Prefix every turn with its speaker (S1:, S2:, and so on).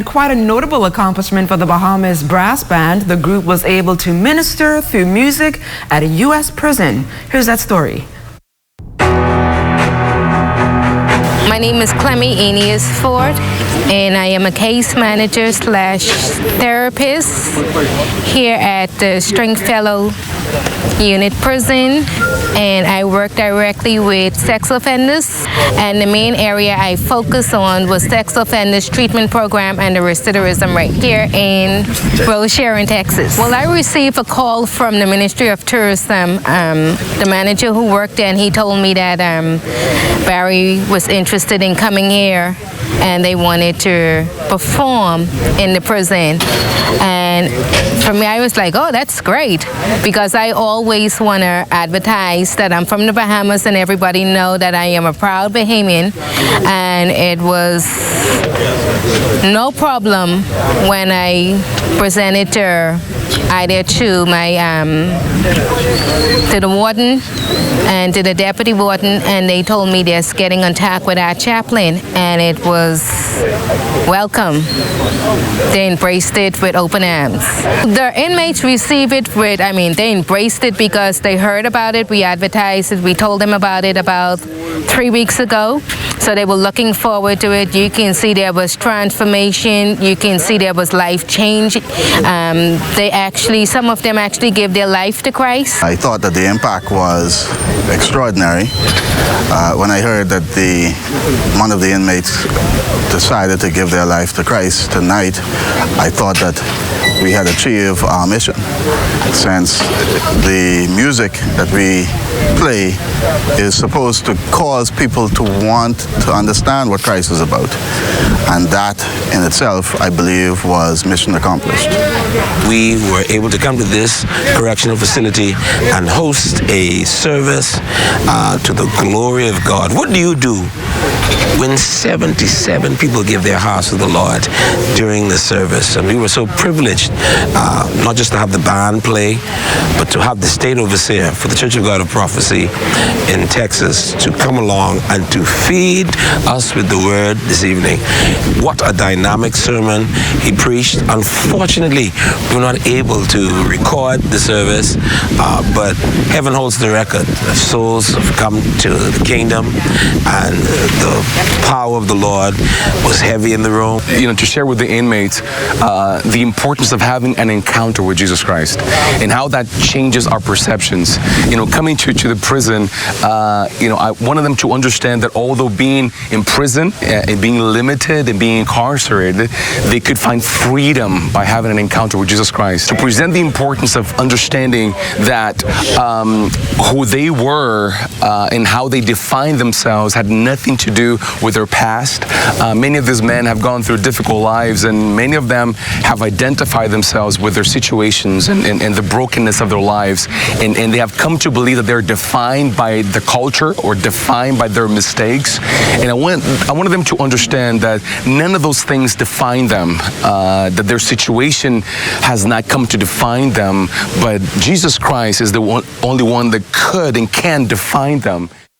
S1: And quite a notable accomplishment for the Bahamas Brass Band. The group was able to minister through music at a U.S. prison. Here's that story.
S2: My name is Clemmy Aeneas Ford, and I am a case manager / therapist here at the Stringfellow Unit Prison, and I work directly with sex offenders, and the main area I focus on was sex offenders treatment program and the recidivism rate here in Rose Sharon, Texas. Well, I received a call from the Ministry of Tourism, the manager who worked there, and he told me that Barry was interested in coming here and they wanted to perform in the prison. And for me, I was like, oh, that's great, because I always want to advertise that I'm from the Bahamas and everybody know that I am a proud Bahamian. And it was no problem when I presented to either to my to the warden and to the deputy warden, and they told me they're getting on track with our chaplain, and it was welcome. They embraced it with open arms. The inmates received it with, they embraced it because they heard about it. We advertised it. We told them about it about 3 weeks ago. So they were looking forward to it. You can see there was transformation. You can see there was life change. Some of them actually gave their life to Christ.
S3: I thought that the impact was extraordinary. When I heard that one of the inmates decided to give their life to Christ tonight, I thought that we had achieved our mission, since the music that we play is supposed to cause people to want to understand what Christ is about. And that in itself, I believe, was mission accomplished.
S4: We were able to come to this correctional facility and host a service to the glory of God. What do you do when 77 people give their hearts to the Lord during the service? And we were so privileged not just to have the band play, but to have the state overseer for the Church of God of Prophecy in Texas to come along and to feed us with the word this evening. What a dynamic sermon he preached. Unfortunately, we were not able to record the service, but heaven holds the record. Souls have come to the kingdom, and the power of the Lord was heavy in the room.
S5: To share with the inmates the importance of having an encounter with Jesus Christ and how that changes our perceptions. Coming to the prison, I wanted them to understand that although being in prison and being limited and being incarcerated, they could find freedom by having an encounter with Jesus Christ. To present the importance of understanding that who they were and how they defined themselves had nothing to do with their past. Many of these men have gone through difficult lives, and many of them have identified themselves with their situations and the brokenness of their lives, and they have come to believe that they're defined by the culture or defined by their mistakes. And I wanted them to understand that none of those things define them, that their situation has not come to define them, but Jesus Christ is the only one that could and can define them.